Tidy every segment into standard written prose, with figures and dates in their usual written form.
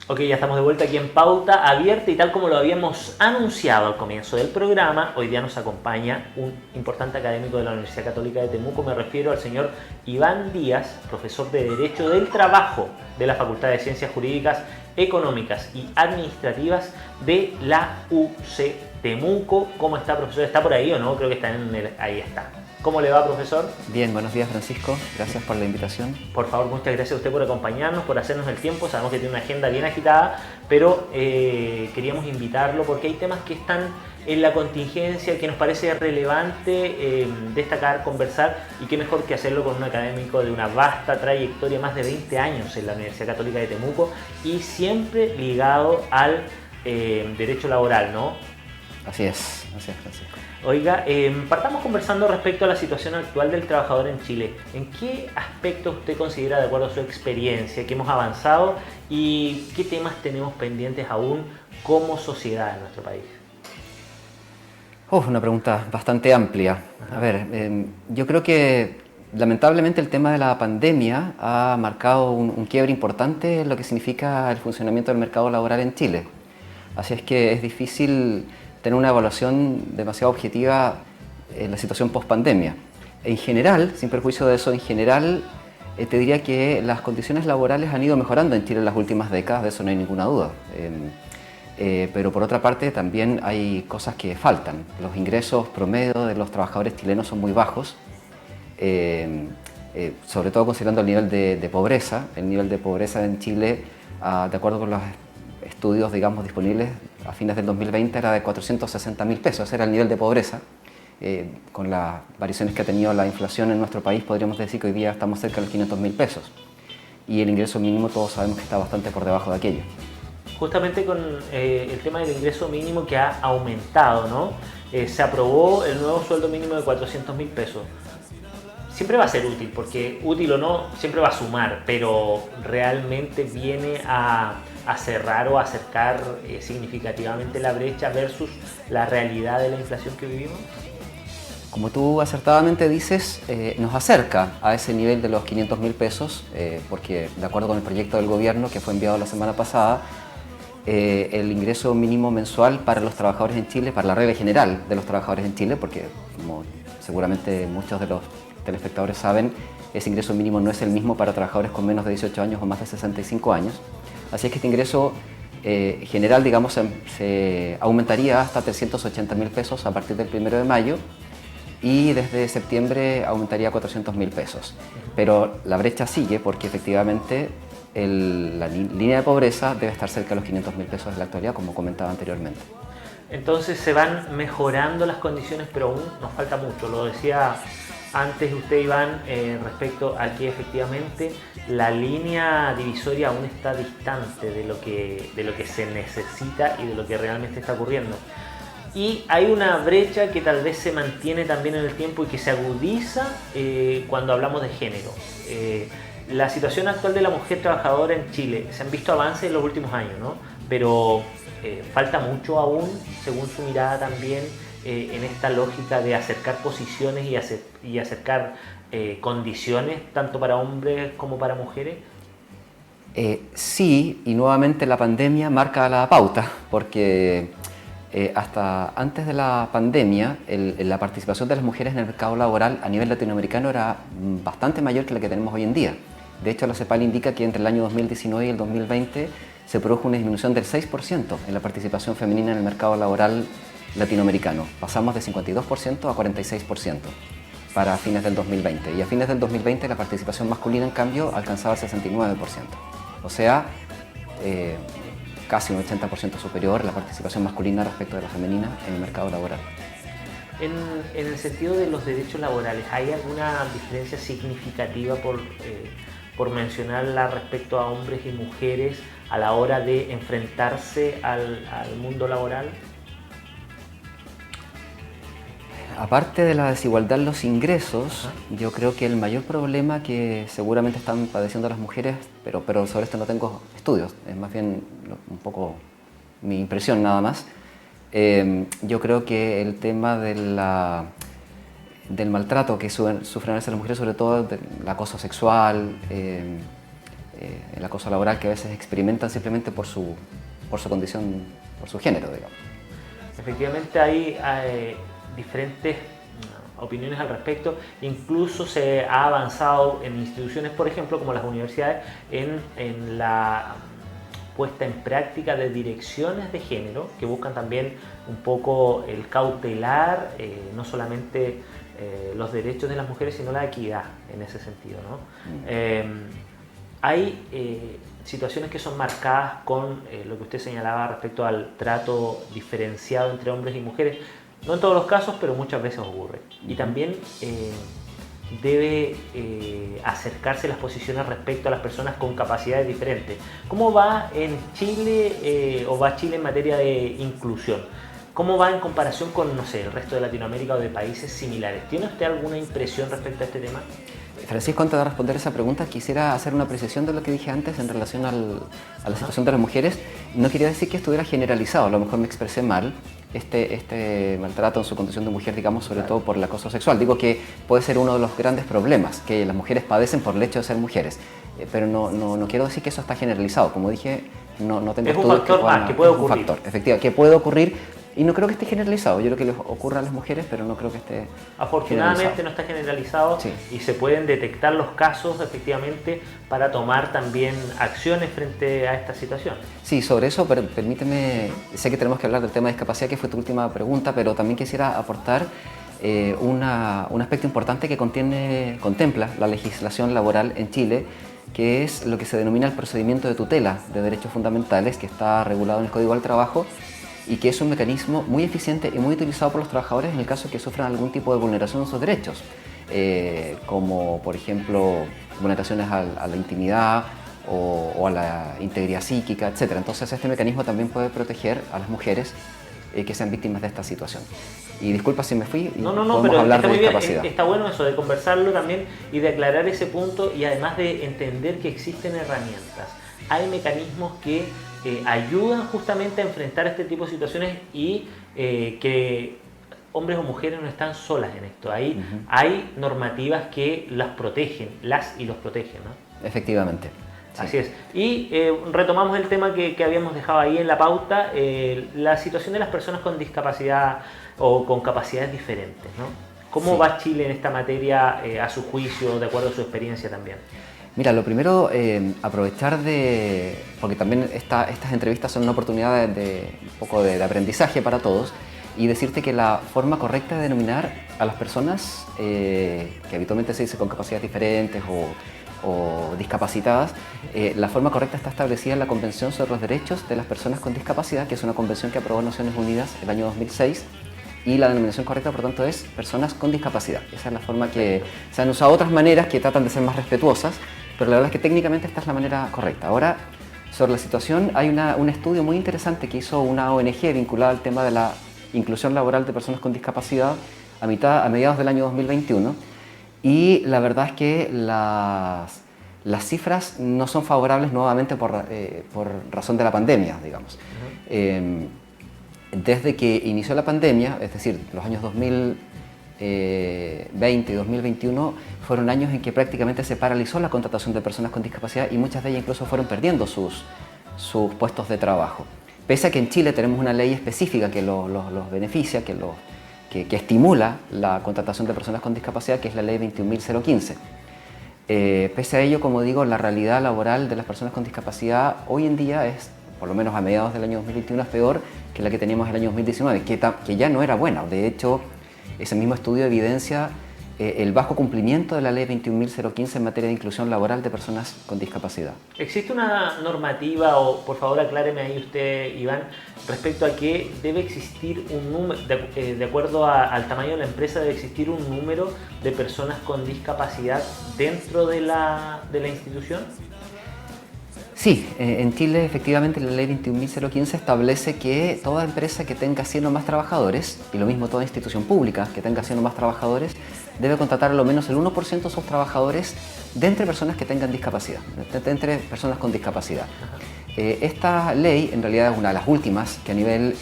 Ok, ya estamos de vuelta aquí en Pauta Abierta y tal como lo habíamos anunciado al comienzo del programa, hoy día nos acompaña un importante académico de la Universidad Católica de Temuco. Me refiero al señor Iván Díaz, profesor de Derecho del Trabajo de la Facultad de Ciencias Jurídicas, Económicas y Administrativas de la UC Temuco. ¿Cómo está, profesor? ¿Está por ahí o no? Creo que está ahí está. ¿Cómo le va, profesor? Bien, buenos días, Francisco. Gracias por la invitación. Por favor, muchas gracias a usted por acompañarnos, por hacernos el tiempo. Sabemos que tiene una agenda bien agitada, pero queríamos invitarlo porque hay temas que están en la contingencia, que nos parece relevante destacar, conversar, y qué mejor que hacerlo con un académico de una vasta trayectoria, más de 20 años en la Universidad Católica de Temuco y siempre ligado al derecho laboral, ¿no? Así es, Francisco. Oiga, partamos conversando respecto a la situación actual del trabajador en Chile. ¿En qué aspectos usted considera, de acuerdo a su experiencia, que hemos avanzado y qué temas tenemos pendientes aún como sociedad en nuestro país? Una pregunta bastante amplia. A ver, yo creo que lamentablemente el tema de la pandemia ha marcado un quiebre importante en lo que significa el funcionamiento del mercado laboral en Chile. Así es que es difícil tener una evaluación demasiado objetiva en la situación post-pandemia. En general, sin perjuicio de eso, te diría que las condiciones laborales han ido mejorando en Chile en las últimas décadas, de eso no hay ninguna duda. Pero por otra parte también hay cosas que faltan. Los ingresos promedio de los trabajadores chilenos son muy bajos, sobre todo considerando el nivel de pobreza. El nivel de pobreza en Chile, de acuerdo con los estudios, digamos, disponibles a fines del 2020, era de 460.000 pesos. Ese era el nivel de pobreza. Con las variaciones que ha tenido la inflación en nuestro país, podríamos decir que hoy día estamos cerca de los 500.000 pesos. Y el ingreso mínimo todos sabemos que está bastante por debajo de aquello. Justamente con el tema del ingreso mínimo que ha aumentado, ¿no? Se aprobó el nuevo sueldo mínimo de 400.000 pesos. Siempre va a ser útil, porque útil o no, siempre va a sumar, pero realmente viene a cerrar o a acercar significativamente la brecha versus la realidad de la inflación que vivimos. Como tú acertadamente dices, nos acerca a ese nivel de los 500.000 pesos, porque de acuerdo con el proyecto del gobierno que fue enviado la semana pasada, el ingreso mínimo mensual para los trabajadores en Chile, para la regla general de los trabajadores en Chile, porque como seguramente muchos de los telespectadores saben, ese ingreso mínimo no es el mismo para trabajadores con menos de 18 años o más de 65 años. Así es que este ingreso general, digamos, se aumentaría hasta 380.000 pesos a partir del 1 de mayo y desde septiembre aumentaría a 400.000 pesos. Pero la brecha sigue porque efectivamente la línea de pobreza debe estar cerca de los 500.000 pesos en la actualidad, como comentaba anteriormente. Entonces se van mejorando las condiciones, pero aún nos falta mucho. Lo decía antes usted, Iván, respecto a que efectivamente la línea divisoria aún está distante de lo que se necesita y de lo que realmente está ocurriendo. Y hay una brecha que tal vez se mantiene también en el tiempo y que se agudiza cuando hablamos de género. La situación actual de la mujer trabajadora en Chile, se han visto avances en los últimos años, ¿no? Pero falta mucho aún, según su mirada también, en esta lógica de acercar posiciones y acercar condiciones tanto para hombres como para mujeres. Sí, y nuevamente la pandemia marca la pauta, porque hasta antes de la pandemia la participación de las mujeres en el mercado laboral a nivel latinoamericano era bastante mayor que la que tenemos hoy en día. De hecho, la CEPAL indica que entre el año 2019 y el 2020 se produjo una disminución del 6% en la participación femenina en el mercado laboral latinoamericano. Pasamos de 52% a 46% para fines del 2020. Y a fines del 2020 la participación masculina, en cambio, alcanzaba el 69%. O sea, casi un 80% superior la participación masculina respecto de la femenina en el mercado laboral. En el sentido de los derechos laborales, ¿hay alguna diferencia significativa por mencionarla respecto a hombres y mujeres a la hora de enfrentarse al mundo laboral? Aparte de la desigualdad en los ingresos, yo creo que el mayor problema que seguramente están padeciendo las mujeres, pero sobre esto no tengo estudios, es más bien un poco mi impresión nada más, Yo creo que el tema del maltrato que sufren a veces las mujeres, sobre todo el acoso sexual, el acoso laboral que a veces experimentan simplemente por su condición, por su género, digamos. Efectivamente hay diferentes opiniones al respecto. Incluso se ha avanzado en instituciones, por ejemplo, como las universidades, en la puesta en práctica de direcciones de género que buscan también un poco el cautelar, no solamente los derechos de las mujeres, sino la equidad en ese sentido, ¿no? Hay situaciones que son marcadas con lo que usted señalaba respecto al trato diferenciado entre hombres y mujeres. No en todos los casos, pero muchas veces ocurre. Y también debe acercarse las posiciones respecto a las personas con capacidades diferentes. ¿Cómo va en Chile o va Chile en materia de inclusión? ¿Cómo va en comparación con, no sé, el resto de Latinoamérica o de países similares? ¿Tiene usted alguna impresión respecto a este tema? Francisco, antes de responder esa pregunta, quisiera hacer una precisión de lo que dije antes en relación a la situación de las mujeres. No quería decir que estuviera generalizado, a lo mejor me expresé mal, este maltrato en su condición de mujer, digamos, sobre todo por el acoso sexual. Digo que puede ser uno de los grandes problemas que las mujeres padecen por el hecho de ser mujeres, pero no quiero decir que eso está generalizado. Como dije, no tengo es un factor más que puede ocurrir. Un factor, efectivamente, que puede ocurrir. Y no creo que esté generalizado, yo creo que les ocurra a las mujeres, pero no creo que esté afortunadamente no está generalizado, sí. Y se pueden detectar los casos efectivamente para tomar también acciones frente a esta situación. Sí, sobre eso permíteme, sé que tenemos que hablar del tema de discapacidad, que fue tu última pregunta, pero también quisiera aportar un aspecto importante que contempla la legislación laboral en Chile, que es lo que se denomina el procedimiento de tutela de derechos fundamentales, que está regulado en el Código del Trabajo, y que es un mecanismo muy eficiente y muy utilizado por los trabajadores en el caso que sufran algún tipo de vulneración de sus derechos, como por ejemplo vulneraciones a la intimidad o a la integridad psíquica, etc. Entonces este mecanismo también puede proteger a las mujeres que sean víctimas de esta situación. Y disculpa si me fui, podemos hablar de discapacidad. Está bueno eso de conversarlo también y de aclarar ese punto, y además de entender que existen herramientas. Hay mecanismos que ayudan justamente a enfrentar este tipo de situaciones y que hombres o mujeres no están solas en esto. Hay normativas que las protegen, las y los protegen, ¿no? Efectivamente. Sí. Así es. Y retomamos el tema que habíamos dejado ahí en la pauta, la situación de las personas con discapacidad o con capacidades diferentes, ¿no? ¿Cómo va Chile en esta materia a su juicio, de acuerdo a su experiencia también? Mira, lo primero, aprovechar porque también estas entrevistas son una oportunidad de un poco de aprendizaje para todos, y decirte que la forma correcta de denominar a las personas que habitualmente se dice con capacidades diferentes o discapacitadas, la forma correcta está establecida en la Convención sobre los Derechos de las Personas con Discapacidad, que es una convención que aprobó Naciones Unidas el año 2006, y la denominación correcta, por tanto, es personas con discapacidad. Esa es la forma que se han usado otras maneras que tratan de ser más respetuosas, pero la verdad es que técnicamente esta es la manera correcta. Ahora, sobre la situación, hay un estudio muy interesante que hizo una ONG vinculada al tema de la inclusión laboral de personas con discapacidad a mediados del año 2021, y la verdad es que las cifras no son favorables nuevamente por razón de la pandemia, digamos. Desde que inició la pandemia, es decir, los años 2020 y 2021 fueron años en que prácticamente se paralizó la contratación de personas con discapacidad, y muchas de ellas incluso fueron perdiendo sus puestos de trabajo. Pese a que en Chile tenemos una ley específica que los beneficia, que estimula la contratación de personas con discapacidad, que es la ley 21.015. Pese a ello, como digo, la realidad laboral de las personas con discapacidad hoy en día es, por lo menos a mediados del año 2021, es peor que la que teníamos el año 2019, que ya no era buena. De hecho, ese mismo estudio evidencia el bajo cumplimiento de la ley 21.015 en materia de inclusión laboral de personas con discapacidad. ¿Existe una normativa, o por favor acláreme ahí usted, Iván, respecto a que debe existir un número, de acuerdo al tamaño de la empresa, debe existir un número de personas con discapacidad dentro de la institución? Sí, en Chile efectivamente la ley 21.015 establece que toda empresa que tenga 100 o más trabajadores, y lo mismo toda institución pública que tenga 100 o más trabajadores, debe contratar a lo menos el 1% de sus trabajadores de entre personas que tengan discapacidad, de entre personas con discapacidad. Esta ley en realidad es una de las últimas que a nivel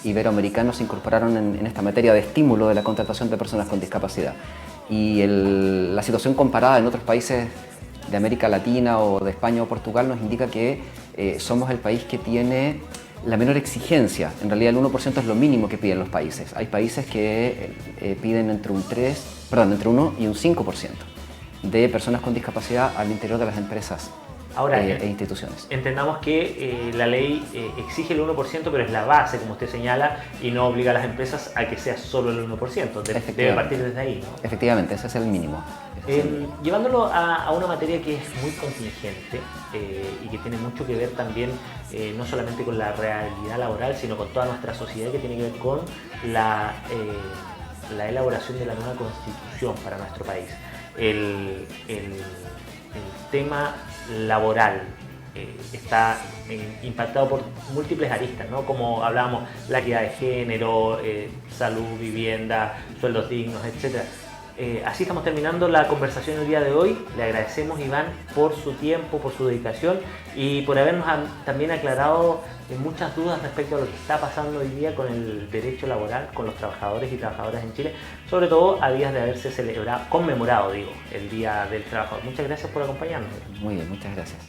iberoamericano se incorporaron en esta materia de estímulo de la contratación de personas con discapacidad. Y la situación comparada en otros países de América Latina o de España o Portugal nos indica que somos el país que tiene la menor exigencia. En realidad el 1% es lo mínimo que piden los países. Hay países que piden entre un 1 y un 5% de personas con discapacidad al interior de las empresas. Ahora, e instituciones. Entendamos que la ley exige el 1%, pero es la base, como usted señala, y no obliga a las empresas a que sea solo el 1%. Debe partir desde ahí, ¿no? Efectivamente, ese es el mínimo. Llevándolo a una materia que es muy contingente y que tiene mucho que ver también no solamente con la realidad laboral, sino con toda nuestra sociedad, que tiene que ver con la elaboración de la nueva constitución para nuestro país. El tema laboral está impactado por múltiples aristas, ¿no? Como hablábamos, la equidad de género, salud, vivienda, sueldos dignos, etc. Así estamos terminando la conversación el día de hoy. Le agradecemos, Iván, por su tiempo, por su dedicación y por habernos también aclarado muchas dudas respecto a lo que está pasando hoy día con el derecho laboral, con los trabajadores y trabajadoras en Chile, sobre todo a días de haberse conmemorado el Día del Trabajador. Muchas gracias por acompañarnos. Muy bien, muchas gracias.